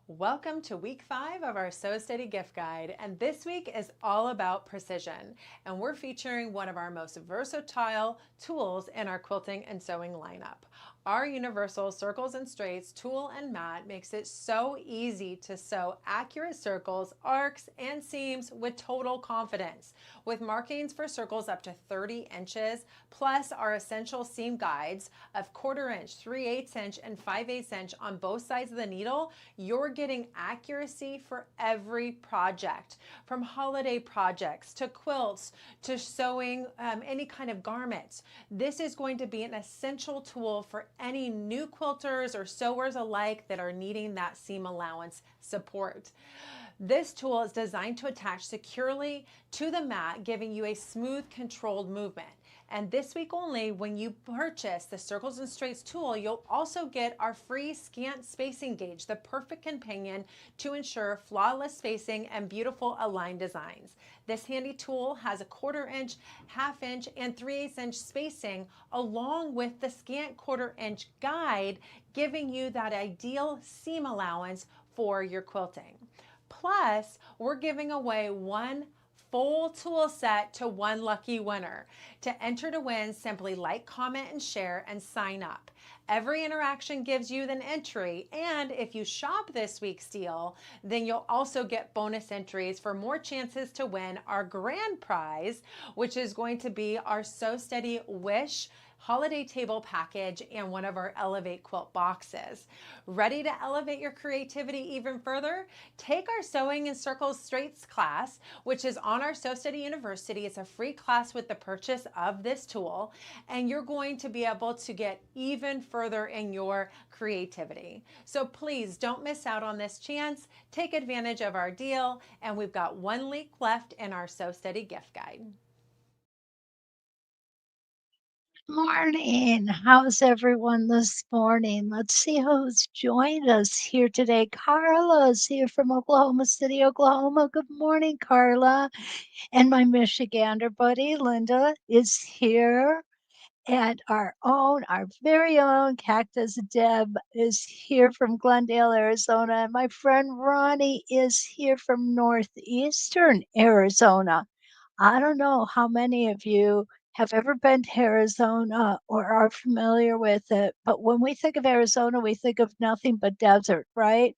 Welcome to week 5 of our Sew Steady gift guide, and this week is all about precision, and we're featuring one of our most versatile tools in our quilting and sewing lineup. Our universal circles and straights tool and mat makes it so easy to sew accurate circles, arcs, and seams with total confidence. With markings for circles up to 30 inches, plus our essential seam guides of 1/4 inch, 3/8 inch, and 5/8 inch on both sides of the needle, you're getting accuracy for every project. From holiday projects to quilts to sewing any kind of garments. This is going to be an essential tool for any new quilters or sewers alike that are needing that seam allowance support. This tool is designed to attach securely to the mat, giving you a smooth, controlled movement. And this week only, when you purchase the Circles and Straights tool, you'll also get our free scant spacing gauge, the perfect companion to ensure flawless spacing and beautiful aligned designs. This handy tool has a 1/4 inch, 1/2 inch, and 3/8 inch spacing, along with the scant 1/4 inch guide, giving you that ideal seam allowance for your quilting. Plus, we're giving away one full tool set to one lucky winner. To enter to win, simply like, comment, and share and sign up. Every interaction gives you an entry, and if you shop this week's deal, then you'll also get bonus entries for more chances to win our grand prize, which is going to be our Sew Steady Wish holiday table package and one of our Elevate quilt boxes. Ready to elevate your creativity even further? Take our Sewing in Circles Straights class, which is on our Sew Steady University. It's a free class with the purchase of this tool, and you're going to be able to get even further in your creativity. So please don't miss out on this chance. Take advantage of our deal, and we've got one link left in our Sew Steady gift guide. Morning. How's everyone this morning? Let's see who's joined us here today. Carla's here from Oklahoma City, Oklahoma. Good morning, Carla. And my Michigander buddy, Linda, is here. And our very own Cactus Deb is here from Glendale, Arizona. And my friend Ronnie is here from northeastern Arizona. I don't know how many of you have ever been to Arizona or are familiar with it, but when we think of Arizona, we think of nothing but desert, right?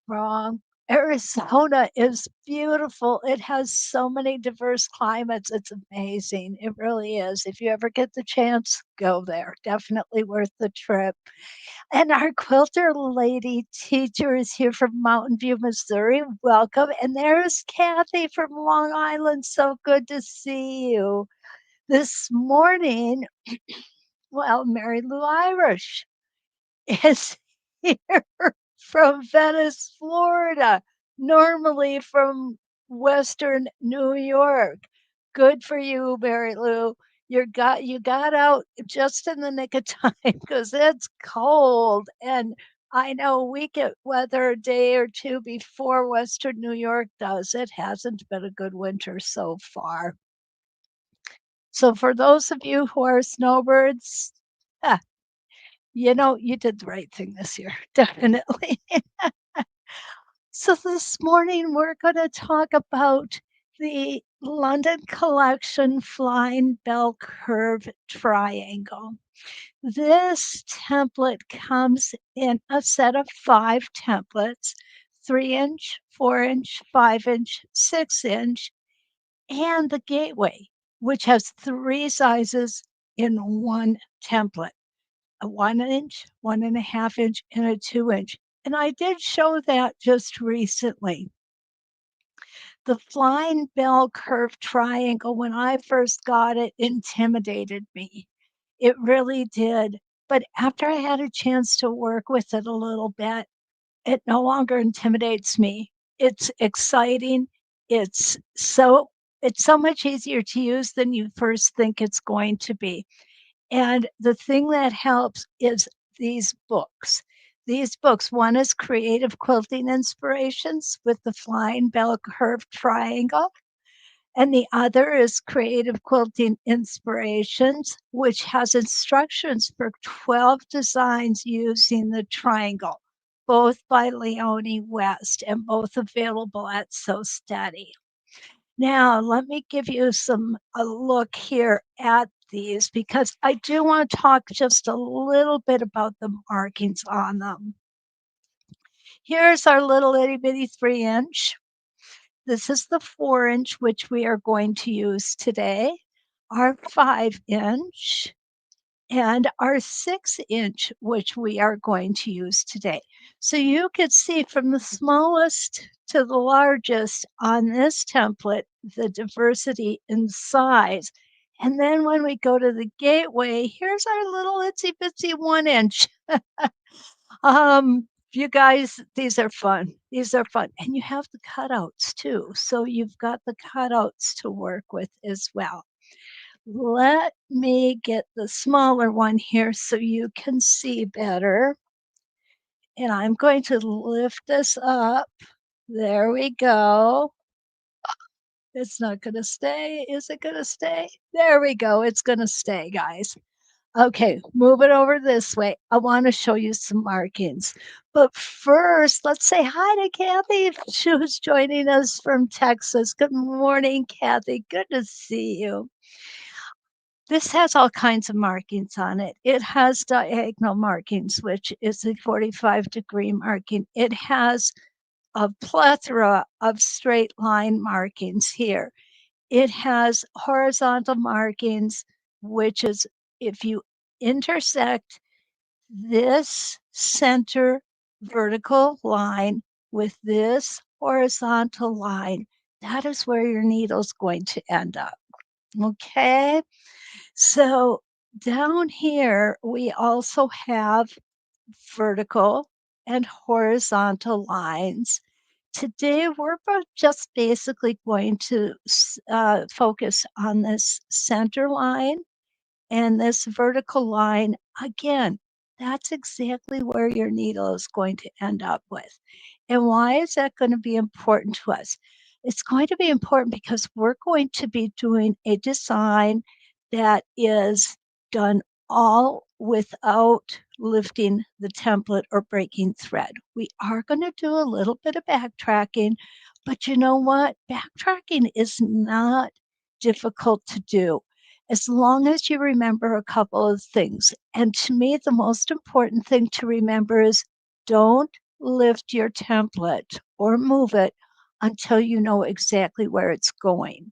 Wrong. Arizona is beautiful. It has so many diverse climates. It's amazing. It really is. If you ever get the chance, go there. Definitely worth the trip. And our quilter lady teacher is here from Mountain View, Missouri. Welcome. And there's Kathy from Long Island. So good to see you. This morning, well, Mary Lou Irish is here from Venice, Florida, normally from Western New York. Good for you, Mary Lou. You got out just in the nick of time because it's cold. And I know we get weather a day or two before Western New York does. It hasn't been a good winter so far. So for those of you who are snowbirds, ah, you did the right thing this year, definitely. So this morning we're going to talk about the London Collection Flying Bell Curve Triangle. This template comes in a set of 5 templates, 3-inch, 4-inch, 5-inch, 6-inch, and the gateway, which has 3 sizes in one template. A 1-inch, 1.5-inch, and a 2-inch. And I did show that just recently. The flying bell curve triangle, when I first got it, intimidated me. It really did. But after I had a chance to work with it a little bit, it no longer intimidates me. It's exciting. It's so it's so much easier to use than you first think it's going to be. And the thing that helps is these books. These books, one is Creative Quilting Inspirations with the Flying Bell Curve Triangle, and the other is Creative Quilting Inspirations, which has instructions for 12 designs using the triangle. both by Leonie West and both available at So Steady. Now, let me give you a look here at these because I do want to talk just a little bit about the markings on them. Here's our little itty bitty 3-inch. This is the 4-inch, which we are going to use today, our 5-inch, and our 6-inch, which we are going to use today. So you can see from the smallest to the largest on this template, the diversity in size. And then when we go to the gateway, here's our little itsy bitsy 1-inch. You guys, these are fun. These are fun. And you have the cutouts too. So you've got the cutouts to work with as well. Let me get the smaller one here so you can see better. And I'm going to lift this up. There we go. It's not going to stay. Is it going to stay? There we go. It's going to stay, guys. Okay, move it over this way. I want to show you some markings. But first, let's say hi to Kathy, who's joining us from Texas. Good morning, Kathy. Good to see you. This has all kinds of markings on it. It has diagonal markings, which is a 45-degree marking. It has a plethora of straight line markings here. It has horizontal markings, which is if you intersect this center vertical line with this horizontal line, that is where your needle's going to end up. Okay, so down here, we also have vertical and horizontal lines. Today, we're just basically going to focus on this center line and this vertical line. Again, that's exactly where your needle is going to end up with. And why is that going to be important to us? It's going to be important because we're going to be doing a design that is done all without lifting the template or breaking thread. We are going to do a little bit of backtracking, but you know what? Backtracking is not difficult to do as long as you remember a couple of things. And to me, the most important thing to remember is don't lift your template or move it until you know exactly where it's going.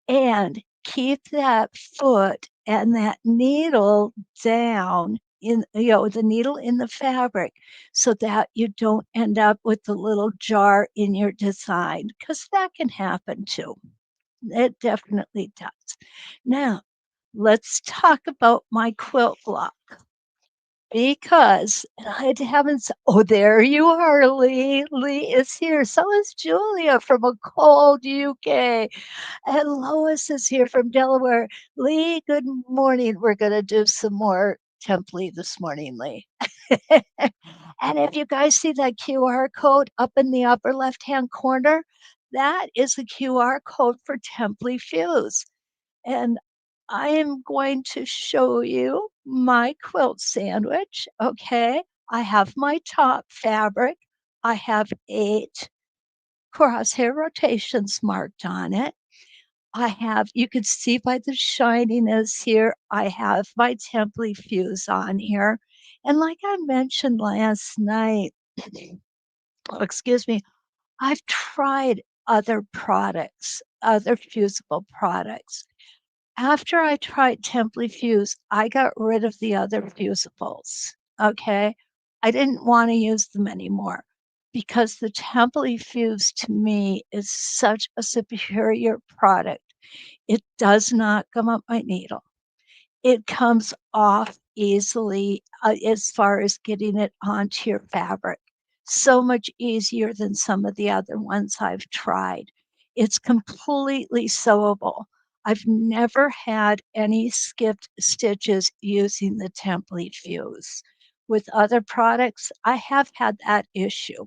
And keep that foot and that needle down in the needle in the fabric so that you don't end up with the little jar in your design, because that can happen too. It definitely does. Now, let's talk about my quilt block because I haven't. Oh, there you are, Lee. Lee is here. So is Julia from a cold UK. And Lois is here from Delaware. Lee, good morning. We're going to do some more templee this morning, Lee. And if you guys see that QR code up in the upper left hand corner, that is a QR code for Templee Fuse. And I am going to show you my quilt sandwich. Okay, I have my top fabric. I have 8 crosshair rotations marked on it. I have, you can see by the shininess here, I have my Templee Fuse on here. And like I mentioned last night, excuse me, I've tried other products, other fusible products. After I tried Templee Fuse, I got rid of the other fusibles. Okay. I didn't want to use them anymore because the Templee Fuse to me is such a superior product. It does not gum up my needle. It comes off easily as far as getting it onto your fabric. So much easier than some of the other ones I've tried. It's completely sewable. I've never had any skipped stitches using the Templee Fuse. With other products, I have had that issue.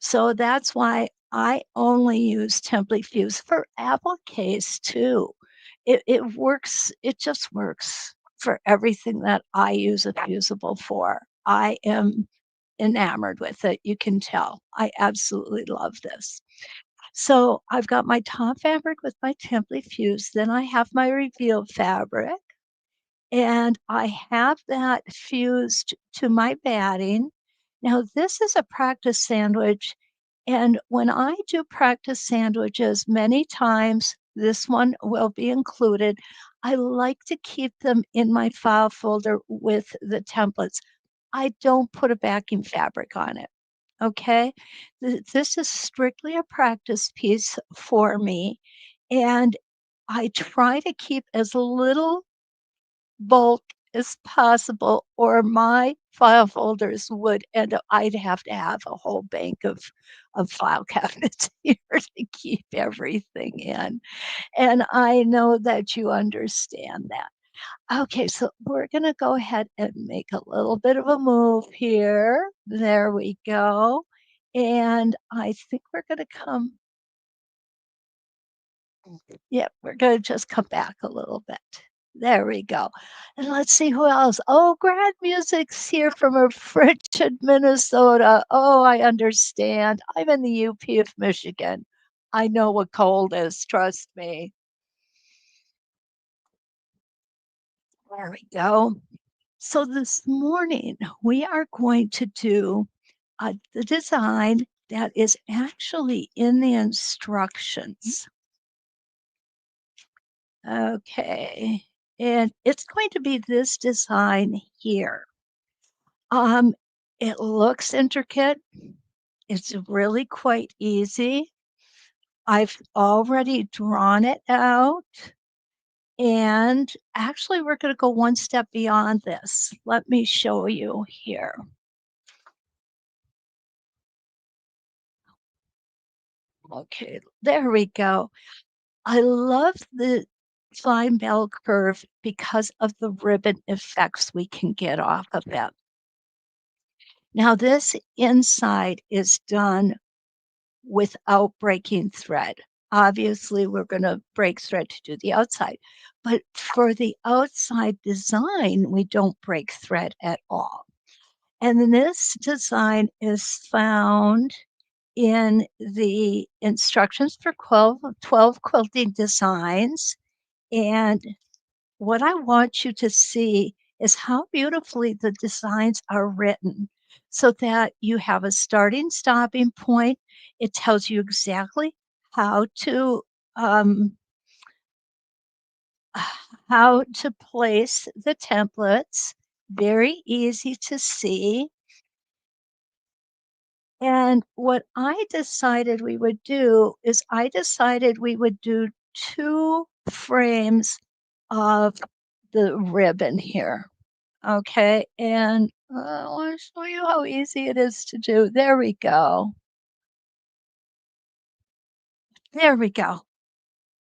So that's why I only use Templee Fuse for appliques too. It works, it just works for everything that I use a fusible for. I am enamored with it. You can tell. I absolutely love this. So I've got my top fabric with my temply fused. Then I have my reveal fabric and I have that fused to my batting. Now, this is a practice sandwich. And when I do practice sandwiches, many times this one will be included. I like to keep them in my file folder with the templates. I don't put a backing fabric on it. Okay. This is strictly a practice piece for me. And I try to keep as little bulk as possible, or my file folders would end up, I'd have to have a whole bank of file cabinets here to keep everything in. And I know that you understand that. Okay, so we're going to go ahead and make a little bit of a move here. There we go. And I think we're going to come, yeah, we're going to just come back a little bit. There we go. And let's see who else. Oh, Grad Music's here from a frigid Minnesota. Oh, I understand. I'm in the UP of Michigan. I know what cold is, trust me. There we go. So this morning, we are going to do the design that is actually in the instructions. Okay. And it's going to be this design here. Um, it looks intricate. It's really quite easy. I've already drawn it out. And actually, we're going to go one step beyond this. Let me show you here. Okay, there we go. I love the fine bell curve because of the ribbon effects we can get off of it. Now, this inside is done without breaking thread. Obviously, we're going to break thread to do the outside, but for the outside design, we don't break thread at all. And this design is found in the instructions for 12 quilting designs. And what I want you to see is how beautifully the designs are written so that you have a starting stopping point. It tells you exactly how to um, how to place the templates. Very easy to see. And what I decided we would do is I decided we would do 2 frames of the ribbon here. Okay, and I want to show you how easy it is to do. There we go. There we go.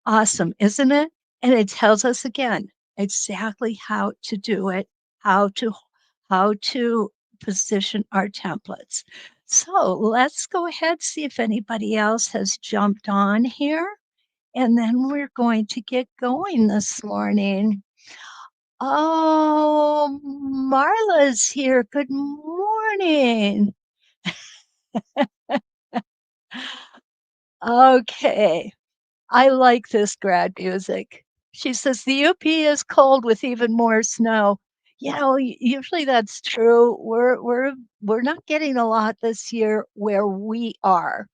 Awesome, isn't it? And it tells us again exactly how to do it, how to how to position our templates. So let's go ahead, see if anybody else has jumped on here, and then we're going to get going this morning. Oh, Marla's here. Good morning. Okay. I like this grad music. She says the UP is cold with even more snow. Usually that's true. We're not getting a lot this year where we are.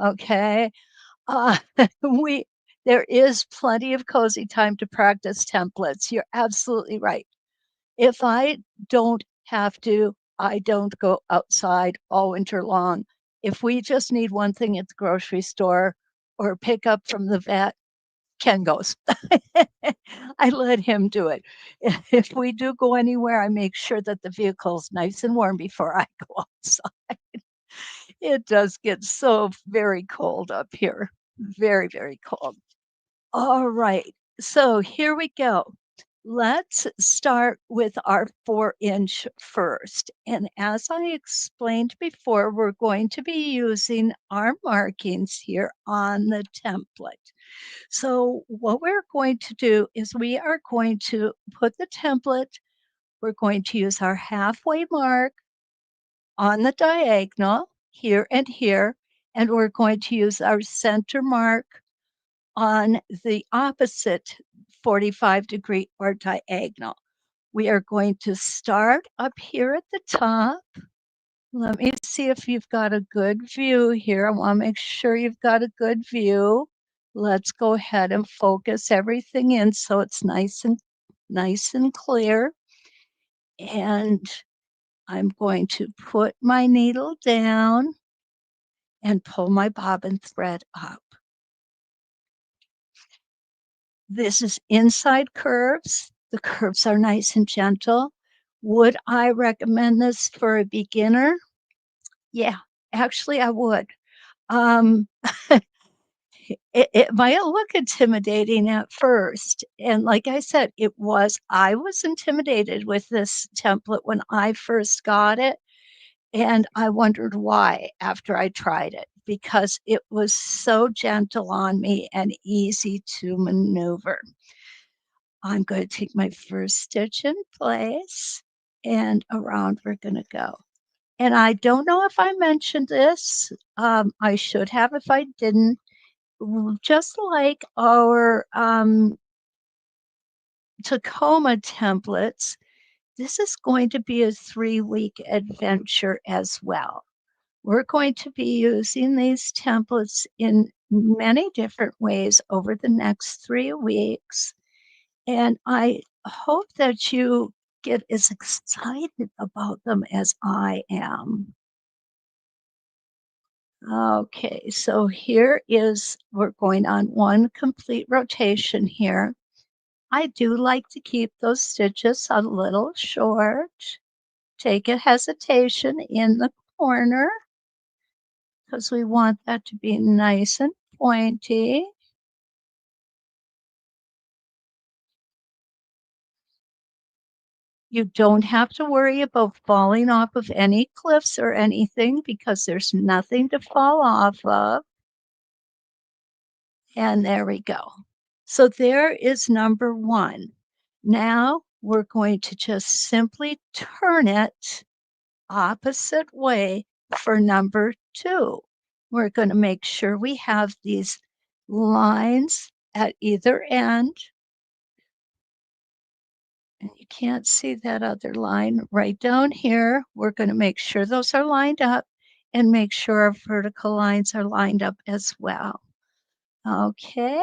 Okay. Uh, we there is plenty of cozy time to practice templates. You're absolutely right. If I don't have to, I don't go outside all winter long. If we just need one thing at the grocery store or pick up from the vet, Ken goes. I let him do it. If we do go anywhere, I make sure that the vehicle's nice and warm before I go outside. It does get so very cold up here. Very, very cold. All right. So here we go. Let's start with our 4-inch first. And as I explained before, we're going to be using our markings here on the template. So what we're going to do is we are going to put the template, we're going to use our halfway mark on the diagonal here and here, and we're going to use our center mark on the opposite 45-degree or diagonal. We are going to start up here at the top. Let me see if you've got a good view here. I want to make sure you've got a good view. Let's go ahead and focus everything in so it's nice and clear. And I'm going to put my needle down and pull my bobbin thread up. This is inside curves. The curves are nice and gentle. Would I recommend this for a beginner? Yeah, actually I would. Um, it might look intimidating at first. And like I said, I was intimidated with this template when I first got it. And I wondered why after I tried it, because it was so gentle on me and easy to maneuver. I'm going to take my first stitch in place and around we're going to go. And I don't know if I mentioned this. I should have if I didn't. Just like our Tacoma templates, this is going to be a 3-week adventure as well. We're going to be using these templates in many different ways over the next 3 weeks. And I hope that you get as excited about them as I am. Okay, so we're going on one complete rotation here. I do like to keep those stitches a little short. Take a hesitation in the corner because we want that to be nice and pointy. You don't have to worry about falling off of any cliffs or anything because there's nothing to fall off of. And there we go. So there is number 1. Now we're going to just simply turn it opposite way for number 2. We're going to make sure we have these lines at either end. And you can't see that other line right down here. We're going to make sure those are lined up and make sure our vertical lines are lined up as well. Okay.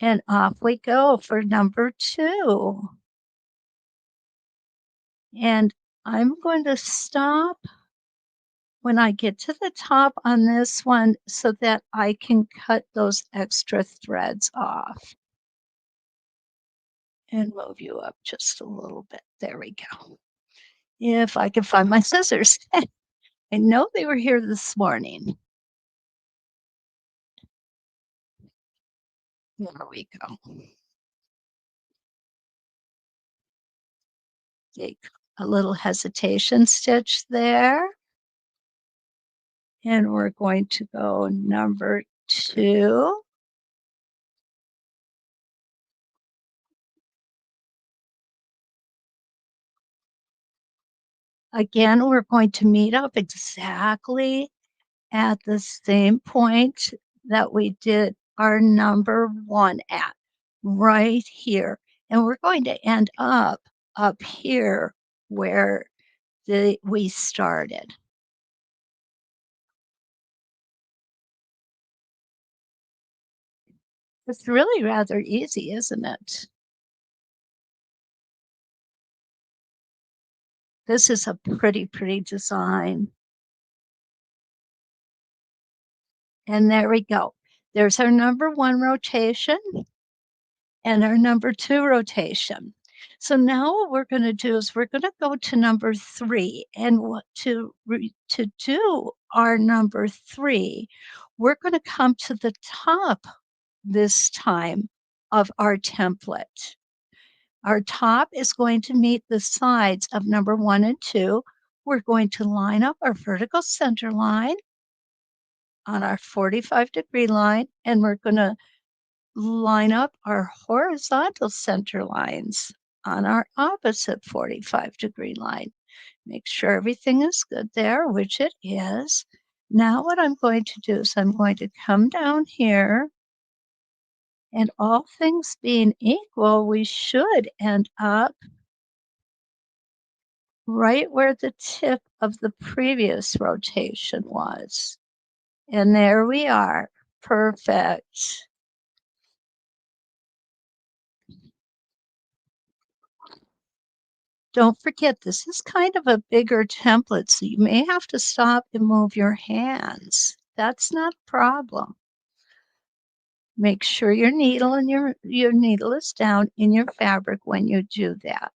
And off we go for number 2. And I'm going to stop when I get to the top on this one so that I can cut those extra threads off. And move you up just a little bit. There we go. If I can find my scissors. I know they were here this morning. There we go. Take a little hesitation stitch there. And we're going to go number 2. Again, we're going to meet up exactly at the same point that we did our number 1 at, right here. And we're going to end up here where we started. It's really rather easy, isn't it? This is a pretty design. And there we go. There's our number 1 rotation and our number 2 rotation. So now what we're going to do is we're going to go to number 3. And to do our number 3, we're going to come to the top this time of our template. Our top is going to meet the sides of number 1 and 2. We're going to line up our vertical center line on our 45-degree line, and we're going to line up our horizontal center lines on our opposite 45-degree line. Make sure everything is good there, which it is. Now what I'm going to do is I'm going to come down here, and all things being equal, we should end up right where the tip of the previous rotation was. And there we are. Perfect. Don't forget, this is kind of a bigger template, so you may have to stop and move your hands. That's not a problem. Make sure your needle and your needle is down in your fabric when you do that.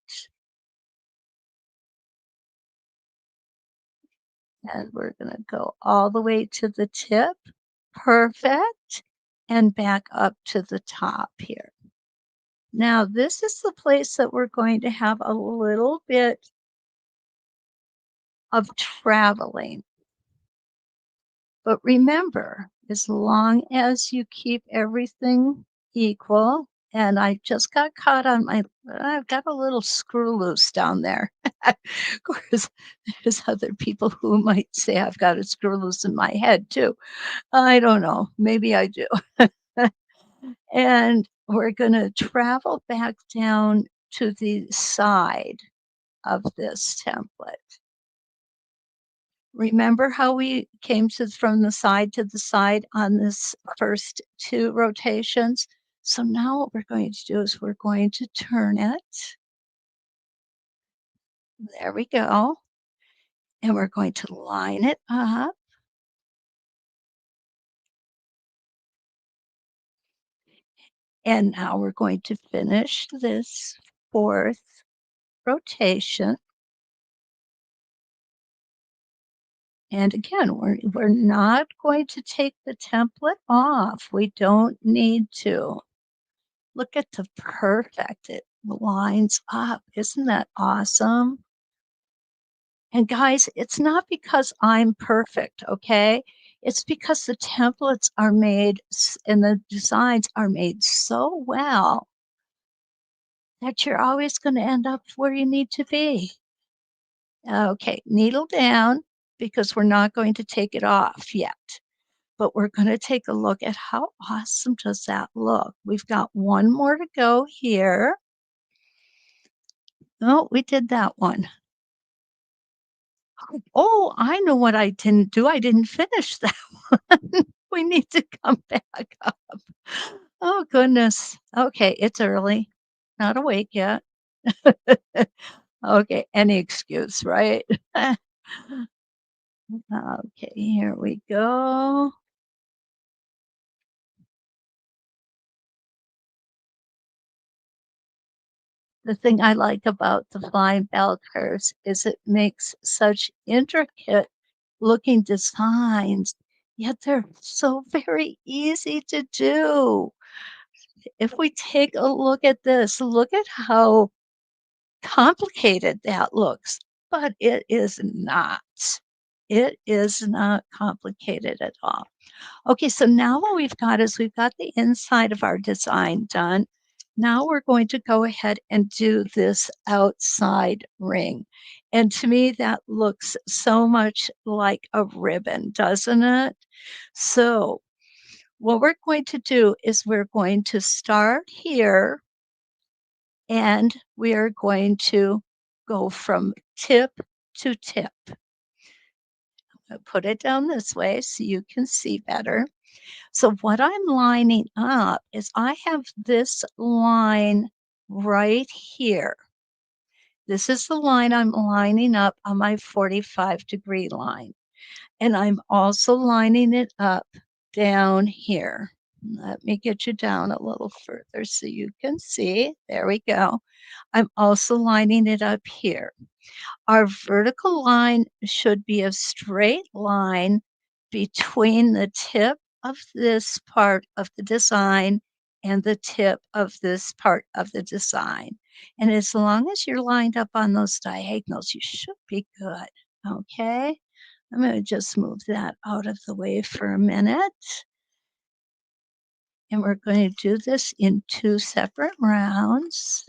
And we're going to go all the way to the tip. Perfect. And back up to the top here. Now, this is the place that we're going to have a little bit of traveling. But remember, as long as you keep everything equal, and I just got caught on I've got a little screw loose down there. Of course, there's other people who might say I've got a screw loose in my head too. I don't know. Maybe I do. And we're going to travel back down to the side of this template. Remember how we came from the side to the side on this first two rotations? So now what we're going to do is we're going to turn it. There we go. And we're going to line it up. And now we're going to finish this fourth rotation. And again, we're not going to take the template off. We don't need to. Look at the perfect, it lines up. Isn't that awesome? And guys, it's not because I'm perfect, okay? It's because the templates are made and the designs are made so well that you're always going to end up where you need to be. Okay, needle down because we're not going to take it off yet. But we're going to take a look at how awesome does that look. We've got one more to go here. Oh, we did that one. Oh, I know what I didn't do. I didn't finish that one. We need to come back up. Oh, goodness. Okay, it's early. Not awake yet. Okay, any excuse, right? Okay, here we go. The thing I like about the flying bell curves is it makes such intricate looking designs, yet they're so very easy to do. If we take a look at this, look at how complicated that looks, but it is not. It is not complicated at all. Okay, so now what we've got is we've got the inside of our design done. Now we're going to go ahead and do this outside ring. And to me, that looks so much like a ribbon, doesn't it? So what we're going to do is we're going to start here and we are going to go from tip to tip. I'll put it down this way so you can see better. So what I'm lining up is I have this line right here. This is the line I'm lining up on my 45-degree line. And I'm also lining it up down here. Let me get you down a little further so you can see. There we go. I'm also lining it up here. Our vertical line should be a straight line between the tip of this part of the design and the tip of this part of the design. And as long as you're lined up on those diagonals, you should be good. Okay, I'm going to just move that out of the way for a minute. And we're going to do this in 2 separate rounds.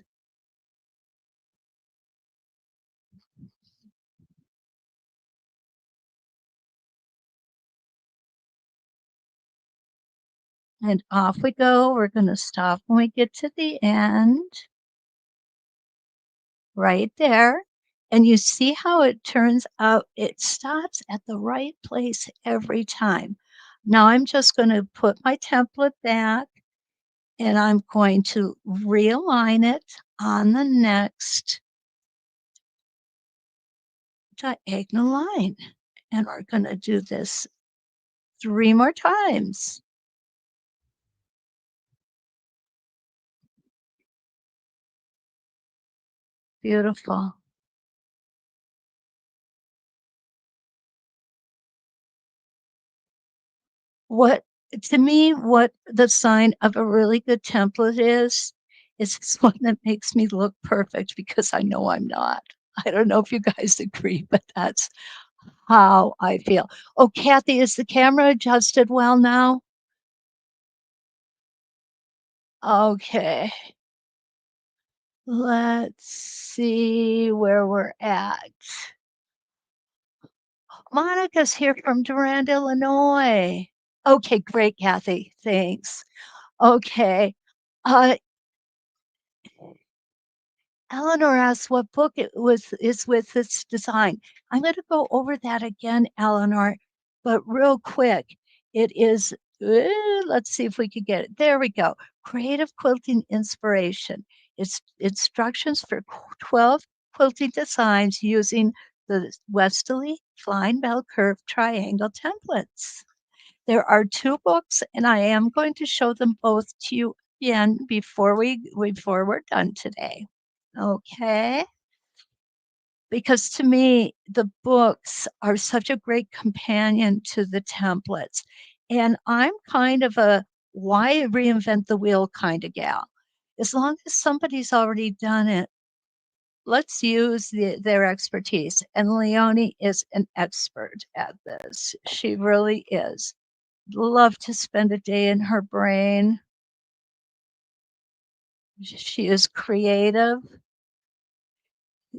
And off we go. We're going to stop when we get to the end, right there. And you see how it turns out, it stops at the right place every time. Now I'm just going to put my template back and I'm going to realign it on the next diagonal line. And we're going to do this 3 more times. Beautiful. What to me, what the sign of a really good template is this one that makes me look perfect because I know I'm not. I don't know if you guys agree, but that's how I feel. Oh, Kathy, is the camera adjusted well now? Okay. Let's see where we're at. Monica's here from Durand, Illinois. Okay, great, Kathy. Thanks. Okay. Uh, Eleanor asked what book it was is with this design. I'm going to go over that again, Eleanor, but real quick. It is, let's see if we could get it. There we go. Creative Quilting Inspiration. It's instructions for 12 quilting designs using the Westalee Flying Bell Curve Triangle templates. There are 2 books, and I am going to show them both to you again before we're done today. Okay. Because to me, the books are such a great companion to the templates. And I'm kind of a why reinvent the wheel kind of gal. As long as somebody's already done it, let's use their expertise. And Leonie is an expert at this. She really is. Love to spend a day in her brain. She is creative.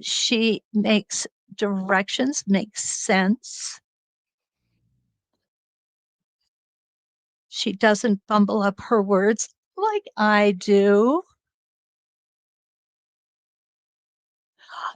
She makes directions make sense. She doesn't bumble up her words like I do.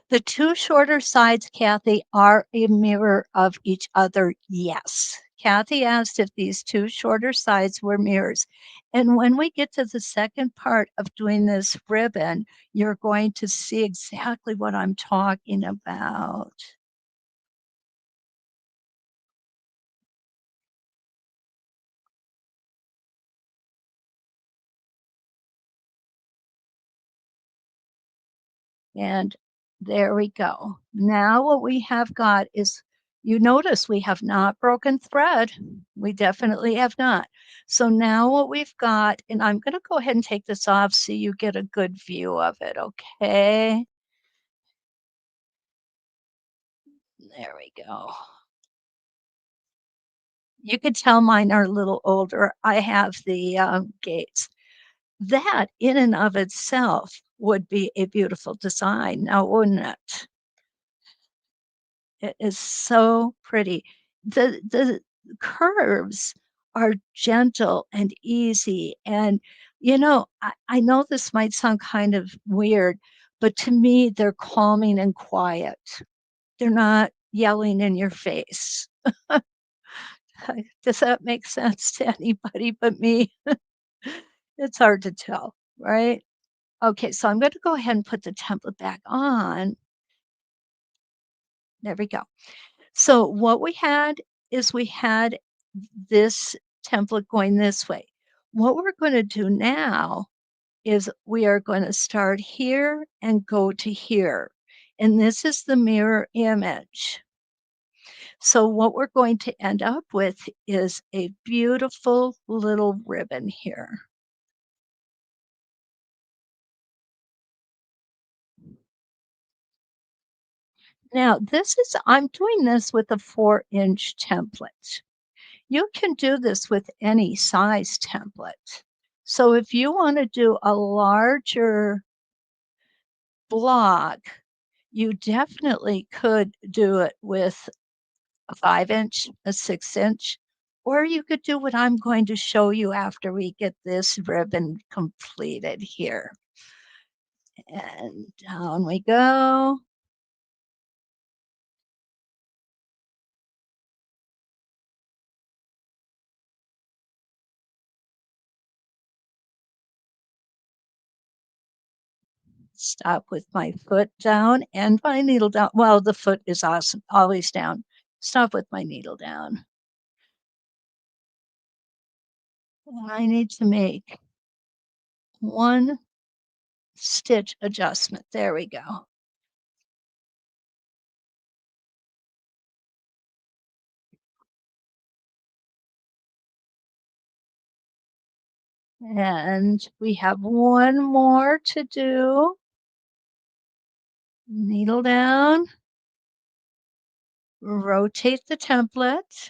The 2 shorter sides, Kathy, are a mirror of each other. Yes. Kathy asked if these 2 shorter sides were mirrors. And when we get to the second part of doing this ribbon, you're going to see exactly what I'm talking about. And there we go. Now what we have got is, you notice we have not broken thread. We definitely have not. So now what we've got, and I'm going to go ahead and take this off so you get a good view of it, okay? There we go. You can tell mine are a little older. I have the gates. That in and of itself would be a beautiful design now, wouldn't it? It is so pretty. The curves are gentle and easy. And, I know this might sound kind of weird, but to me, they're calming and quiet. They're not yelling in your face. Does that make sense to anybody but me? It's hard to tell, right? Okay, so I'm going to go ahead and put the template back on. There we go. So what we had is we had this template going this way. What we're going to do now is we are going to start here and go to here. And this is the mirror image. So what we're going to end up with is a beautiful little ribbon here. Now I'm doing this with a 4-inch template. You can do this with any size template. So if you want to do a larger block, you definitely could do it with a 5-inch, a 6-inch. Or you could do what I'm going to show you after we get this ribbon completed here. And down we go. Stop with my foot down and my needle down. Well, the foot is awesome, always down. Stop with my needle down. I need to make one stitch adjustment. There we go. And we have one more to do. Needle down, rotate the template.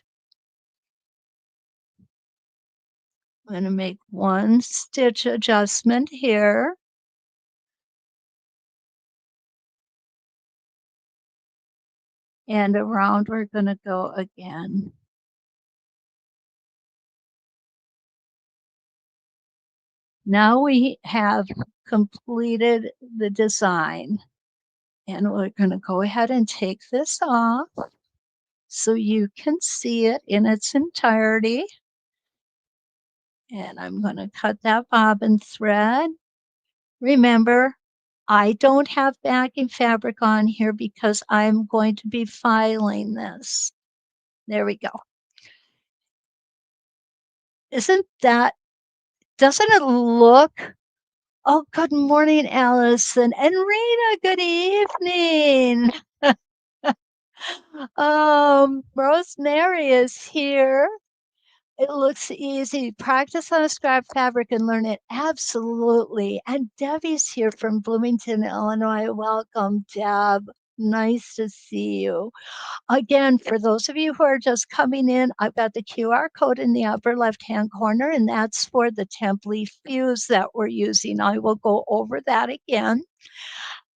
I'm going to make one stitch adjustment here. And around we're going to go again. Now we have completed the design. And we're going to go ahead and take this off so you can see it in its entirety. And I'm going to cut that bobbin thread. Remember, I don't have backing fabric on here because I'm going to be filing this. There we go. Isn't that, doesn't it look? Oh, good morning, Allison. And Rena, good evening. Rosemary is here. It looks easy. Practice on a scrap fabric and learn it. Absolutely. And Debbie's here from Bloomington, Illinois. Welcome, Deb. Nice to see you. Again, for those of you who are just coming in, I've got the QR code in the upper left-hand corner, and that's for the templee fuse that we're using. I will go over that again.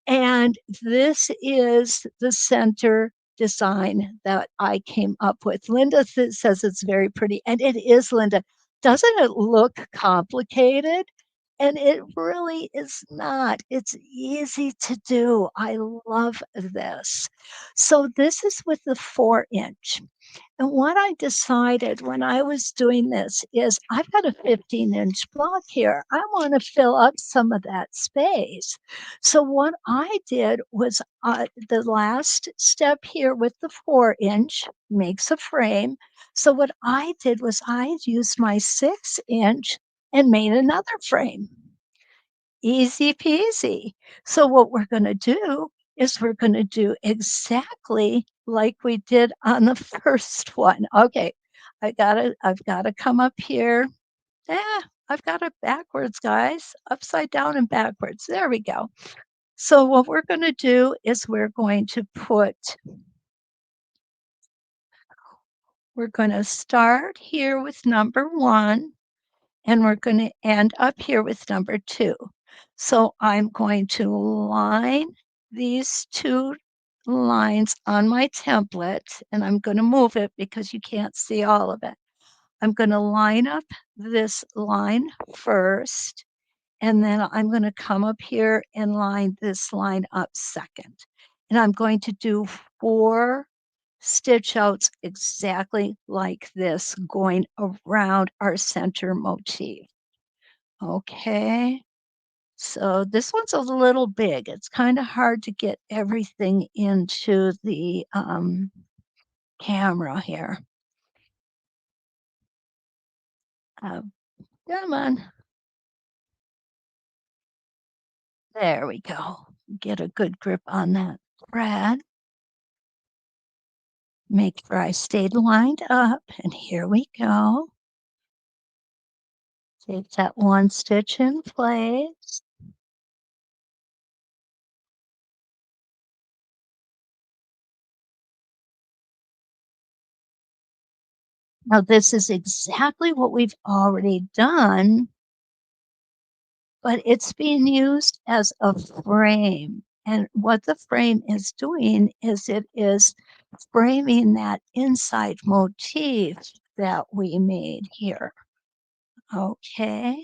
And this is the center design that I came up with. Linda says it's very pretty, and it is, Linda. Doesn't it look complicated? And it really is not. It's easy to do. I love this. So this is with the 4-inch. And what I decided when I was doing this is I've got a 15-inch block here. I want to fill up some of that space. So what I did was the last step here with the 4-inch makes a frame. So what I did was I used my 6-inch and made another frame. Easy peasy. So what we're going to do is we're going to do exactly like we did on the first one. Okay, I've got to come up here. I've got it backwards, guys. Upside down and backwards. There we go. So what we're going to do is we're going to start here with number 1, and we're going to end up here with number 2. So I'm going to line these 2 lines on my template, and I'm going to move it because you can't see all of it. I'm going to line up this line first, and then I'm going to come up here and line this line up second. And I'm going to do 4 stitch outs exactly like this, going around our center motif. Okay, so this one's a little big. It's kind of hard to get everything into the camera here. Come on. There we go. Get a good grip on that thread. Make sure I stayed lined up, and here we go. Take that 1 stitch in place. Now, this is exactly what we've already done, but it's being used as a frame. And what the frame is doing is it is framing that inside motif that we made here. Okay,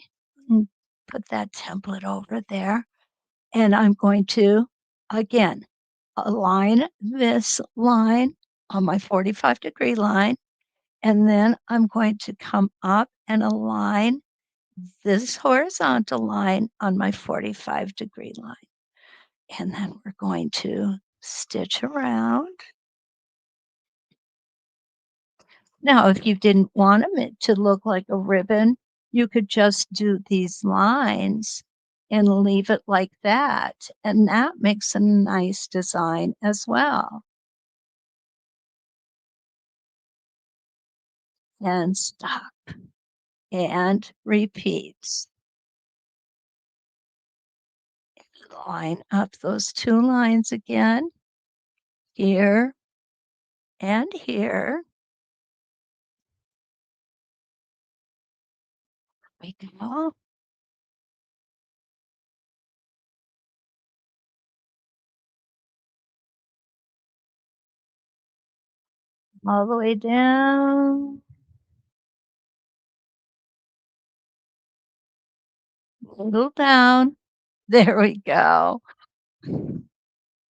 mm, put that template over there, and I'm going to, again, align this line on my 45-degree line, and then I'm going to come up and align this horizontal line on my 45-degree line. And then we're going to stitch around. Now, if you didn't want it to look like a ribbon, you could just do these lines and leave it like that. And that makes a nice design as well. And stop and repeat. Line up those two lines again, here and here. We go. All the way down. Little down. There we go.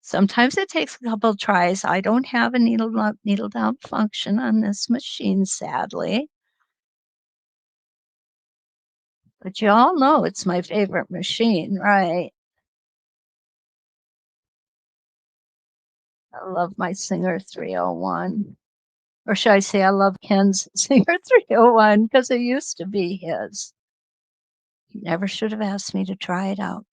Sometimes it takes a couple tries. I don't have a needle up, needle down function on this machine, sadly. But you all know it's my favorite machine, right? I love my Singer 301. Or should I say I love Ken's Singer 301 because it used to be his. He never should have asked me to try it out.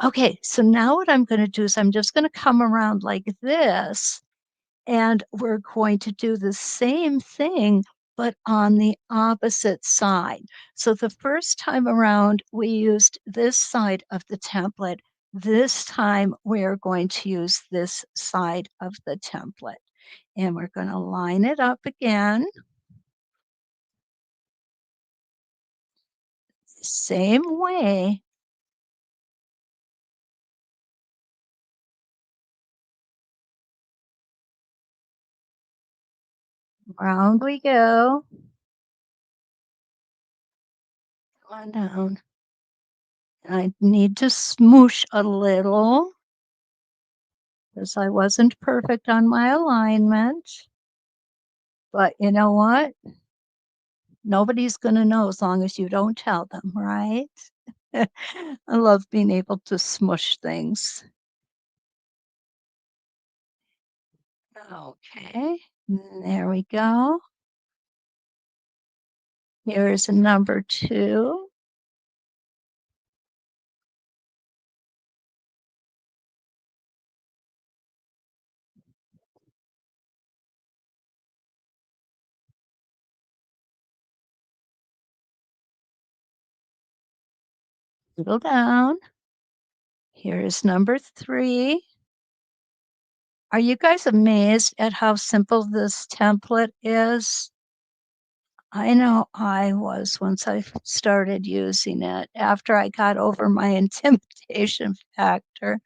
Okay, so now what I'm going to do is I'm just going to come around like this, and we're going to do the same thing, but on the opposite side. So the first time around, we used this side of the template. This time, we're going to use this side of the template. And we're going to line it up again. Same way. Round we go. On down. I need to smoosh a little because I wasn't perfect on my alignment. But you know what? Nobody's going to know as long as you don't tell them, right? I love being able to smush things. Okay, there we go. Here's a number 2. Little down. Here's number 3. Are you guys amazed at how simple this template is? I know I was once I started using it after I got over my intimidation factor,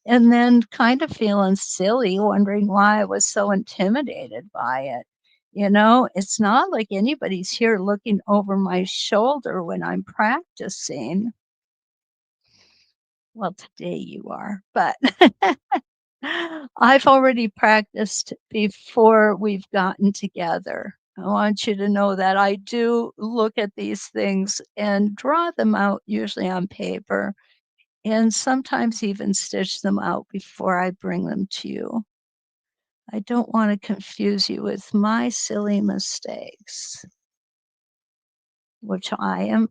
and then kind of feeling silly, wondering why I was so intimidated by it. You know, it's not like anybody's here looking over my shoulder when I'm practicing. Well, today you are, but I've already practiced before we've gotten together. I want you to know that I do look at these things and draw them out, usually on paper, and sometimes even stitch them out before I bring them to you. I don't want to confuse you with my silly mistakes, which I am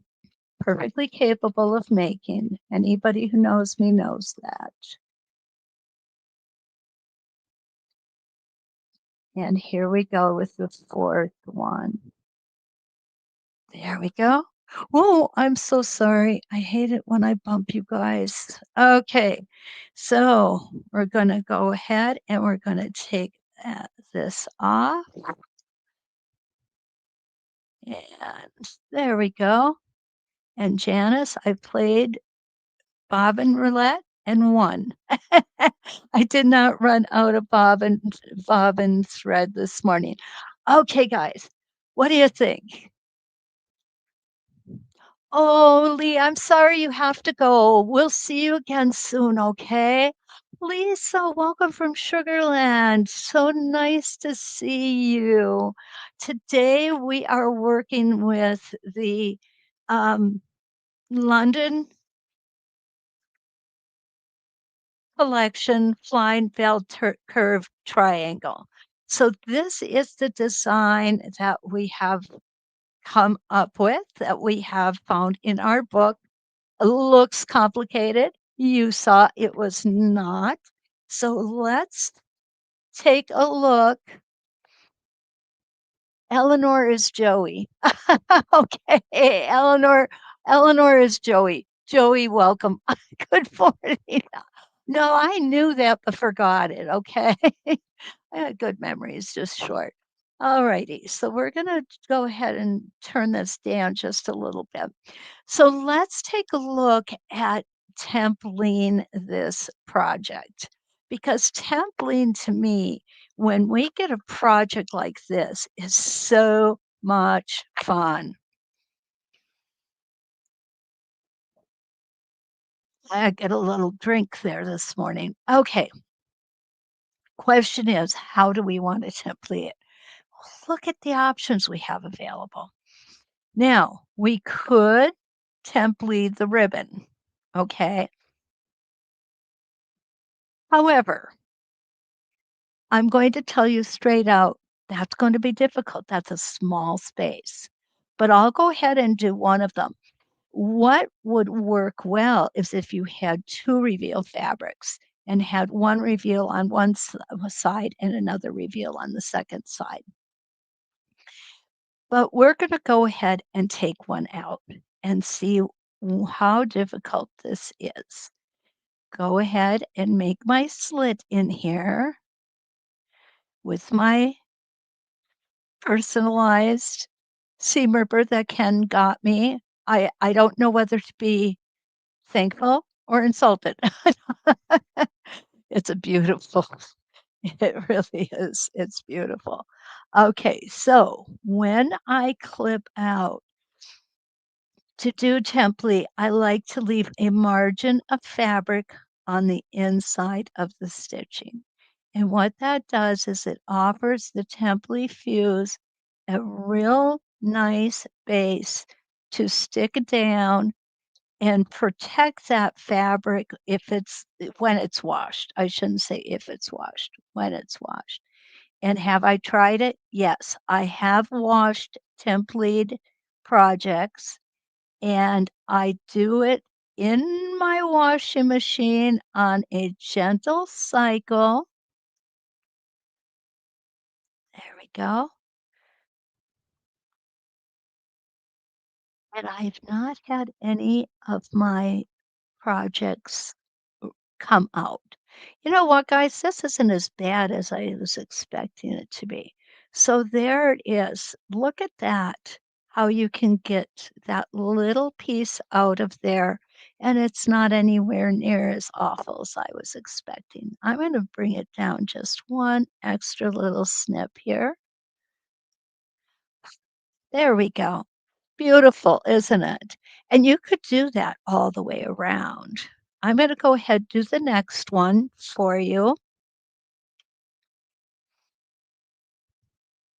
perfectly capable of making. Anybody who knows me knows that. And here we go with the 4th one. There we go. Oh, I'm so sorry. I hate it when I bump you guys. Okay, so we're going to go ahead and we're going to take this off. And there we go. And Janice, I played bobbin roulette and won. I did not run out of bobbin thread this morning. Okay, guys, What do you think? Oh, Lee, I'm sorry you have to go. We'll see you again soon, okay? Lisa, welcome from Sugarland. So nice to see you. Today we are working with the um, London collection flying veil curve triangle. So this is the design that we have come up with, that we have found in our book. It looks complicated. You saw it was not. So let's take a look. Eleanor is Joey. Okay, Eleanor is Joey. Joey, welcome. Good morning. No, I knew that but forgot it. Okay. Good memories, just short. All righty. So we're going to go ahead and turn this down just a little bit. So let's take a look at templing this project, because templing to me, when we get a project like this, is so much fun. I get a little drink there this morning. Okay. Question is, how do we want to template it? Look at the options we have available. Now, we could template the ribbon. Okay. However, I'm going to tell you straight out, that's going to be difficult. That's a small space. But I'll go ahead and do one of them. What would work well is if you had two reveal fabrics and had one reveal on one side and another reveal on the second side. But we're going to go ahead and take one out and see how difficult this is. Go ahead and make my slit in here with my personalized seam ripper that Ken got me. I don't know whether to be thankful or insulted. It's a beautiful, it really is. It's beautiful. Okay, so when I clip out to do template, I like to leave a margin of fabric on the inside of the stitching. And what that does is it offers the template fuse a real nice base to stick down and protect that fabric if it's when it's washed. I shouldn't say if it's washed, when it's washed. And have I tried it? Yes, I have washed template projects, and I do it in my washing machine on a gentle cycle. There we go. And I've not had any of my projects come out. You know what, guys? This isn't as bad as I was expecting it to be. So there it is. Look at that, how you can get that little piece out of there, and it's not anywhere near as awful as I was expecting. I'm going to bring it down just one extra little snip here. There we go. Beautiful, isn't it? And you could do that all the way around. I'm going to go ahead and do the next one for you.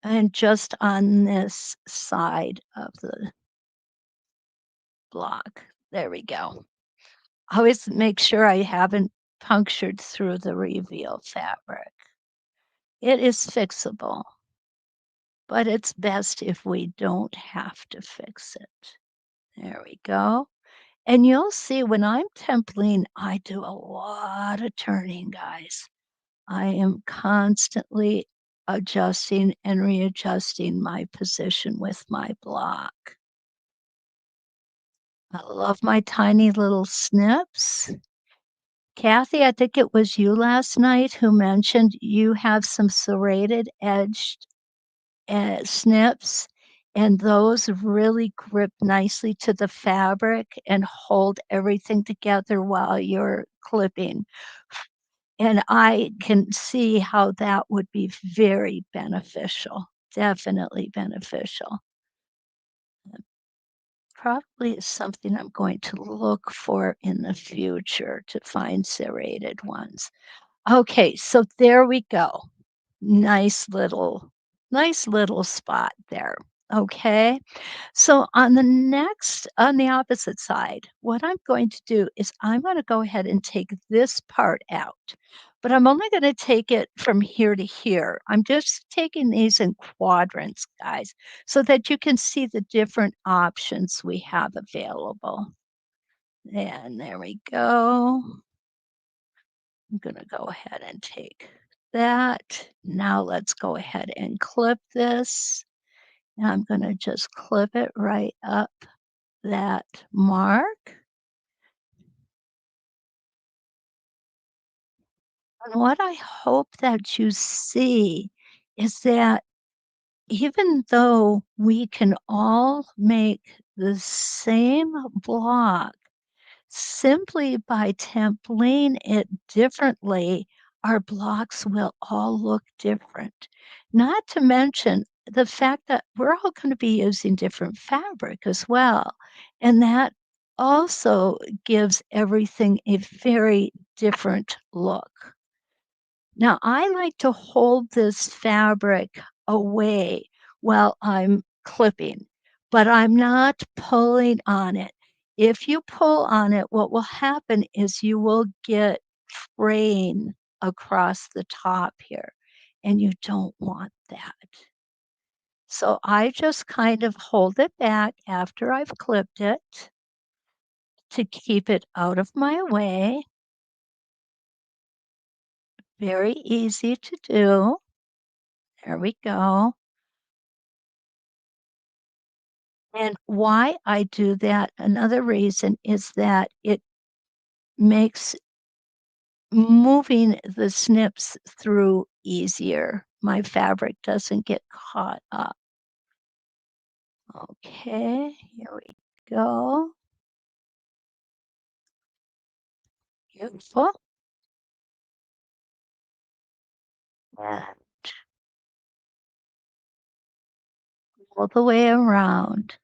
And just on this side of the block. There we go. Always make sure I haven't punctured through the reveal fabric. It is fixable, but it's best if we don't have to fix it. There we go. And you'll see when I'm templing, I do a lot of turning, guys. I am constantly adjusting and readjusting my position with my block. I love my tiny little snips. Kathy, I think it was you last night who mentioned you have some serrated edged snips, and those really grip nicely to the fabric and hold everything together while you're clipping. And I can see how that would be very beneficial. definitely beneficial. Probably is something I'm going to look for in the future to find serrated ones. Okay, so there we go. Nice little nice little spot there. Okay. So on the opposite side, what I'm going to do is I'm going to go ahead and take this part out. But I'm only going to take it from here to here. I'm just taking these in quadrants, guys, so that you can see the different options we have available. And there we go. I'm going to go ahead and take that. Now let's go ahead and clip this. And I'm going to just clip it right up that mark. And what I hope that you see is that even though we can all make the same block, simply by templing it differently, our blocks will all look different. Not to mention the fact that we're all going to be using different fabric as well. And that also gives everything a very different look. Now, I like to hold this fabric away while I'm clipping, but I'm not pulling on it. If you pull on it, what will happen is you will get fraying across the top here, and you don't want that. So I just kind of hold it back after I've clipped it to keep it out of my way. Very easy to do. There we go. And why I do that, another reason is that it makes moving the snips through easier. My fabric doesn't get caught up. Okay, here we go. Beautiful. And all the way around.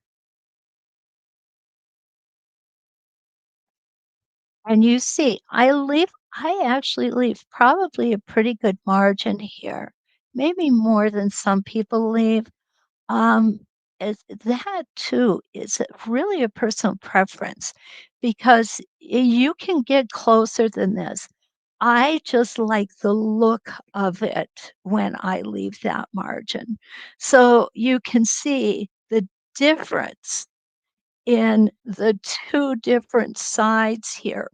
And you see, I actually leave probably a pretty good margin here, maybe more than some people leave. Um, that too is really a personal preference because you can get closer than this. I just like the look of it when I leave that margin. So you can see the difference in the two different sides here.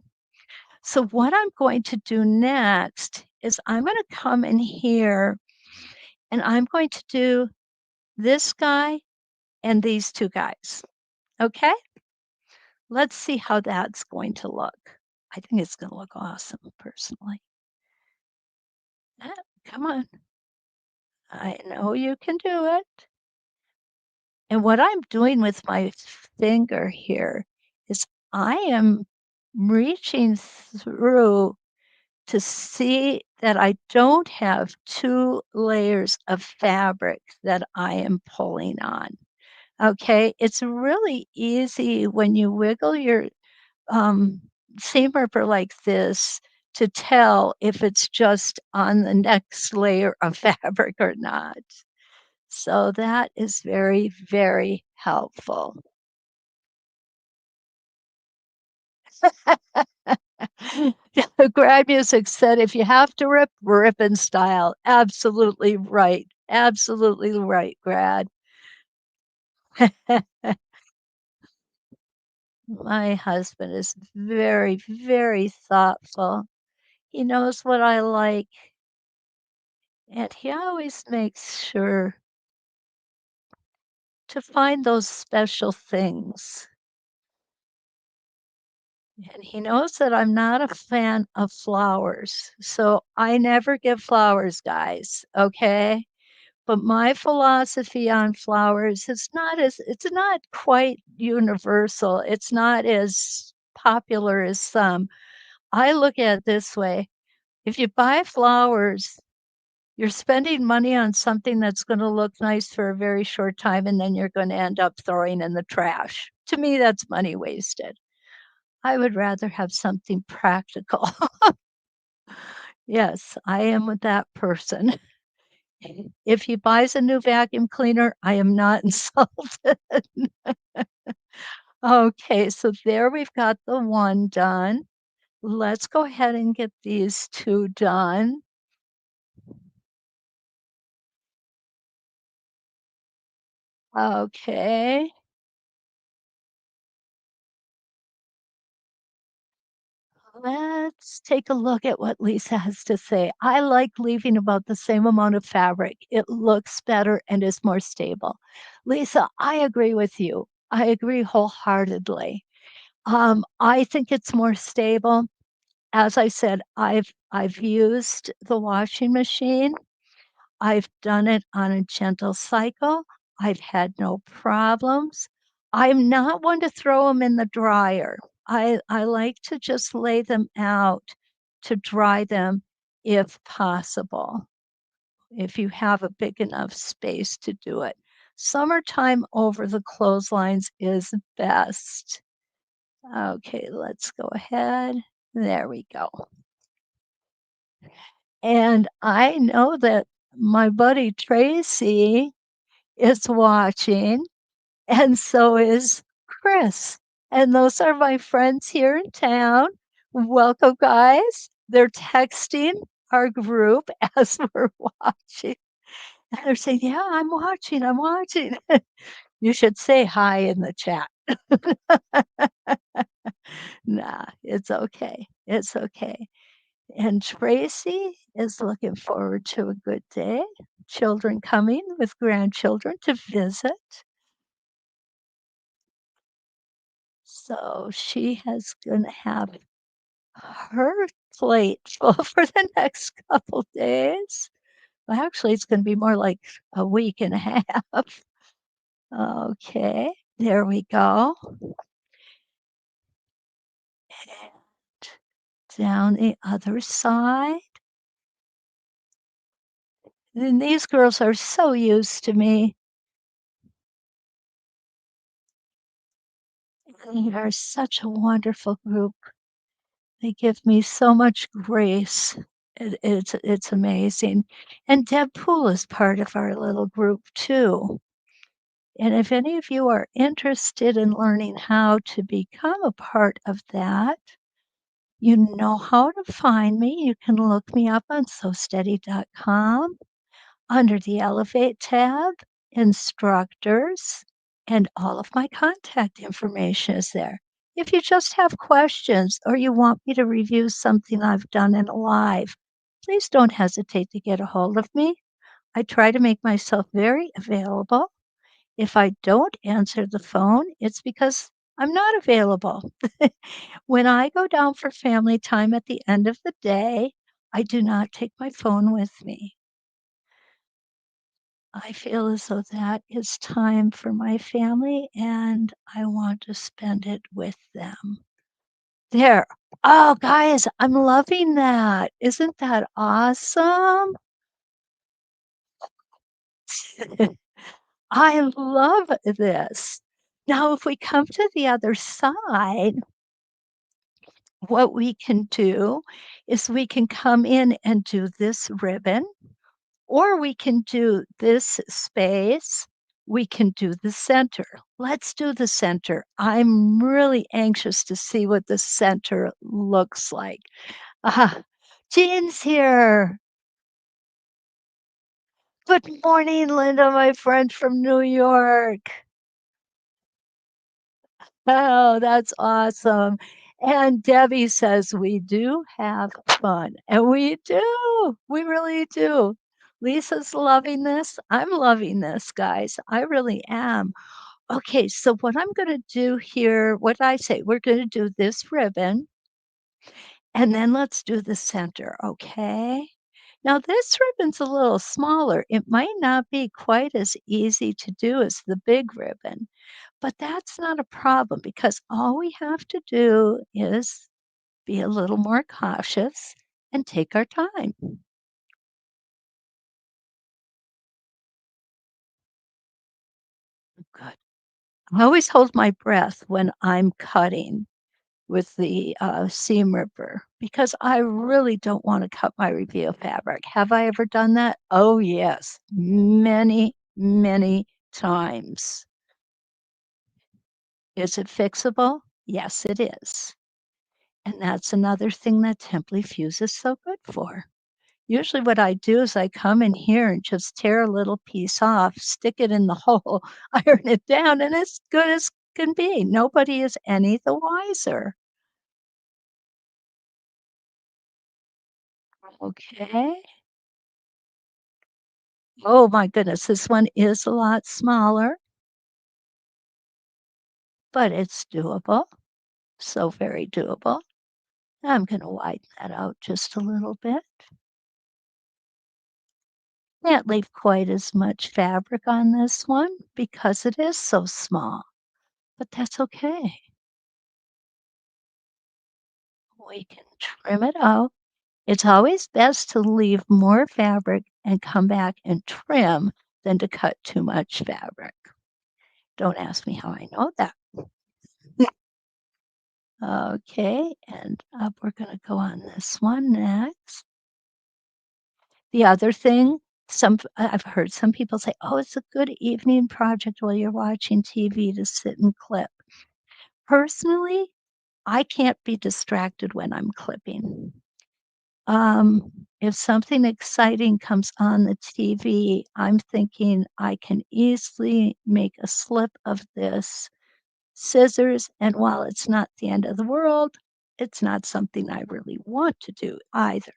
So what I'm going to do next is I'm going to come in here and I'm going to do this guy and these 2 guys, okay? Let's see how that's going to look. I think it's gonna look awesome, personally. Ah, come on. I know you can do it. And what I'm doing with my finger here is I am reaching through to see that I don't have 2 layers of fabric that I am pulling on, okay? It's really easy when you wiggle your um, seam ripper like this to tell if it's just on the next layer of fabric or not. So that is very, very helpful. Grad Music said, if you have to rip, rip in style. Absolutely right. Absolutely right, Grad. My husband is very, very thoughtful. He knows what I like, and he always makes sure to find those special things. And he knows that I'm not a fan of flowers, so I never give flowers, guys, okay? But my philosophy on flowers is not as it's not quite universal. It's not as popular as some. I look at it this way. If you buy flowers, You're spending money on something that's gonna look nice for a very short time, and then you're gonna end up throwing in the trash. To me, that's money wasted. I would rather have something practical. Yes, I am with that person. If he buys a new vacuum cleaner, I am not insulted. Okay, so there we've got the one done. Let's go ahead and get these 2 done. Okay, let's take a look at what Lisa has to say. I like leaving about the same amount of fabric. It looks better and is more stable. Lisa, I agree with you. I agree wholeheartedly. I think it's more stable. As I said, I've used the washing machine. I've done it on a gentle cycle. I've had no problems. I'm not one to throw them in the dryer. I like to just lay them out to dry them if possible, if you have a big enough space to do it. Summertime over the clotheslines is best. Okay, let's go ahead. There we go. And I know that my buddy Tracy is watching, and so is Chris. And those are my friends here in town. Welcome, guys. They're texting our group as we're watching. And they're saying, "Yeah, I'm watching. I'm watching." You should say hi in the chat. Nah, it's okay. It's okay. And Tracy is looking forward to a good day. Children coming with grandchildren to visit. So she has gonna have her plate full for the next couple days. Well, actually, it's gonna be more like a week and a half. Okay, there we go. And down the other side. And these girls are so used to me. They are such a wonderful group. They give me so much grace. It's amazing. And Deb Poole is part of our little group too. And if any of you are interested in learning how to become a part of that, you know how to find me. You can look me up on sewsteady.com under the Elevate tab, instructors, and all of my contact information is there. If you just have questions or you want me to review something I've done in a live, please don't hesitate to get a hold of me. I try to make myself very available. If I don't answer the phone, it's because I'm not available. When I go down for family time at the end of the day, I do not take my phone with me. I feel as though that is time for my family and I want to spend it with them. There. Oh, guys, I'm loving that. Isn't that awesome? I love this. Now, if we come to the other side, what we can do is we can come in and do this ribbon, or we can do this space. We can do the center. Let's do the center. I'm really anxious to see what the center looks like. Ah, Jean's here. Good morning, Linda, my friend from New York. Oh, that's awesome. And Debbie says we do have fun. And we do. We really do. Lisa's loving this. I'm loving this, guys. I really am. Okay, so what I'm going to do here, what I say, we're going to do this ribbon and then let's do the center, okay? Now, this ribbon's a little smaller. It might not be quite as easy to do as the big ribbon, but that's not a problem because all we have to do is be a little more cautious and take our time. Good. I always hold my breath when I'm cutting with the seam ripper because I really don't want to cut my reveal fabric. Have I ever done that? Oh, yes, many, many times. Is it fixable? Yes, it is. And that's another thing that Temply Fuse is so good for. Usually what I do is I come in here and just tear a little piece off, stick it in the hole, iron it down, and it's good as can be. Nobody is any the wiser. Okay. Oh my goodness, this one is a lot smaller, but it's doable. So very doable. I'm going to widen that out just a little bit. Can't leave quite as much fabric on this one because it is so small, but that's okay. We can trim it out. It's always best to leave more fabric and come back and trim than to cut too much fabric. Don't ask me how I know that. Okay, and up we're going to go on this one next. The other thing, I've heard some people say, "Oh, it's a good evening project while you're watching TV to sit and clip." Personally, I can't be distracted when I'm clipping. If something exciting comes on the TV, I'm thinking I can easily make a slip of this scissors, and while it's not the end of the world, it's not something I really want to do either.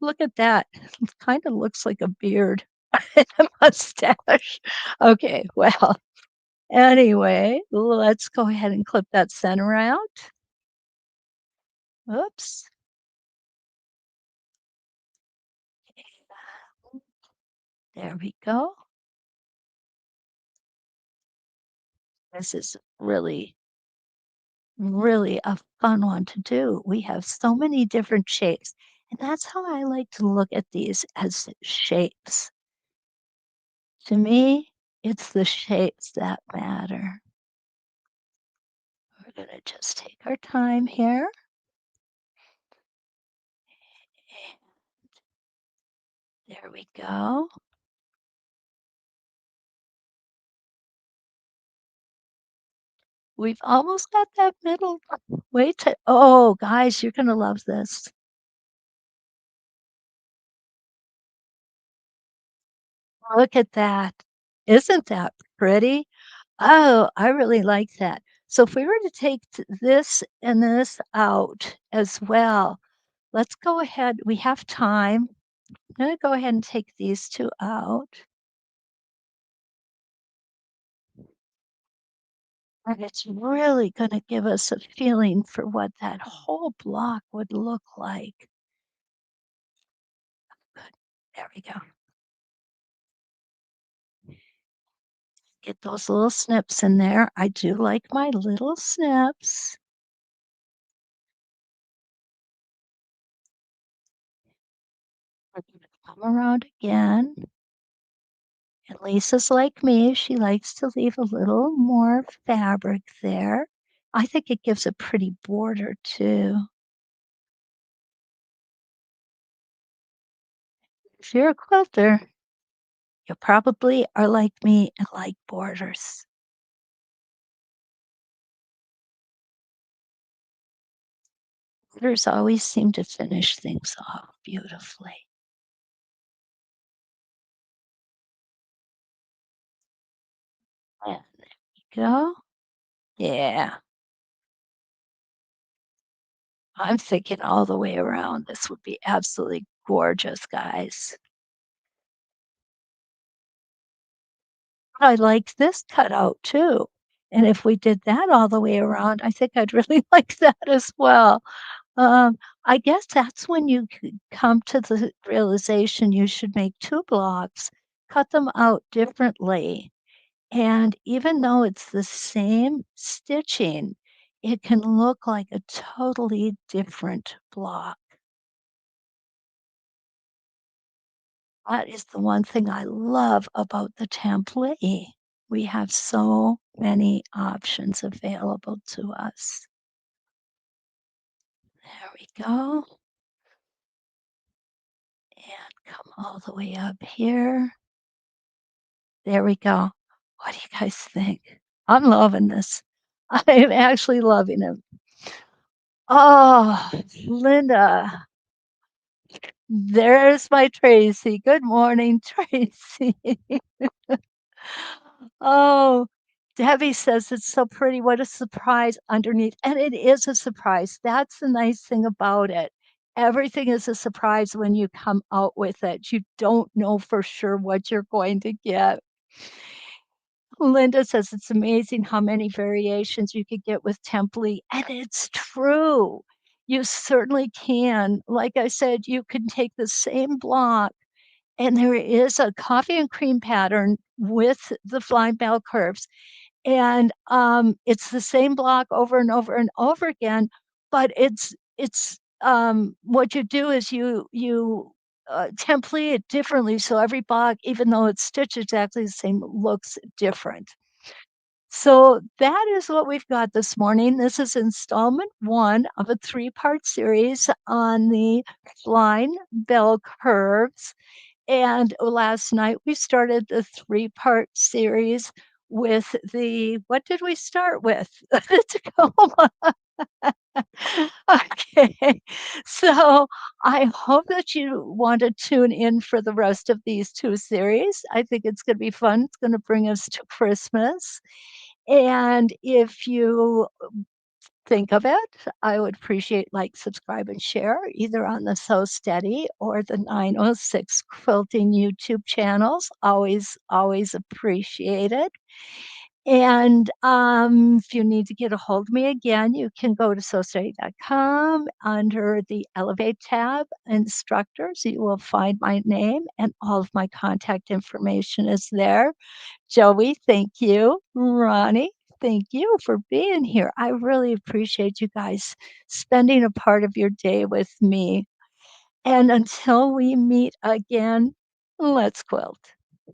Look at that. It kinda looks like a beard and a mustache. Okay, well, anyway, let's go ahead and clip that center out. Oops. There we go. This is really, really a fun one to do. We have so many different shapes, and that's how I like to look at these as shapes. To me, it's the shapes that matter. We're gonna just take our time here. There we go. We've almost got that middle. Wait till oh, guys, you're gonna love this. Look at that. Isn't that pretty? Oh, I really like that. So if we were to take this and this out as well, let's go ahead. We have time. I'm gonna go ahead and take these two out. And it's really gonna give us a feeling for what that whole block would look like. Good. There we go. Get those little snips in there. I do like my little snips. We're gonna come around again. And Lisa's like me. She likes to leave a little more fabric there. I think it gives a pretty border too. If you're a quilter, you probably are like me and like borders. Borders always seem to finish things off beautifully. And there we go. Yeah, I'm thinking all the way around. This would be absolutely gorgeous, guys. I like this cutout too. And if we did that all the way around, I think I'd really like that as well. I guess that's when you come to the realization you should make two blocks, cut them out differently. And even though it's the same stitching, it can look like a totally different block. That is the one thing I love about the template. We have so many options available to us. There we go. And come all the way up here. There we go. What do you guys think? I'm loving this. I am actually loving it. Oh, Linda, there's my Tracy. Good morning, Tracy. Oh, Debbie says it's so pretty. What a surprise underneath. And it is a surprise. That's the nice thing about it. Everything is a surprise when you come out with it. You don't know for sure what you're going to get. Linda says it's amazing how many variations you could get with templee. And it's true. You certainly can. Like I said, you can take the same block and there is a coffee and cream pattern with the flying bell curves. And it's the same block over and over and over again, but it's what you do is you template it differently. So every block, even though it's stitched exactly the same, looks different. So that is what we've got this morning. This is installment one of a three-part series on the flying bell curves. And last night we started the three-part series with the, what did we start with? The Tacoma. Okay. So I hope that you want to tune in for the rest of these two series. I think it's going to be fun. It's going to bring us to Christmas. And if you think of it, I would appreciate like, subscribe, and share either on the So Steady or the 906 Quilting YouTube channels. Always appreciate it. And if you need to get a hold of me again, you can go to sosteady.com under the Elevate tab, Instructors. You will find my name and all of my contact information is there. Joey, thank you. Ronnie, thank you for being here. I really appreciate you guys spending a part of your day with me. And until we meet again, let's quilt.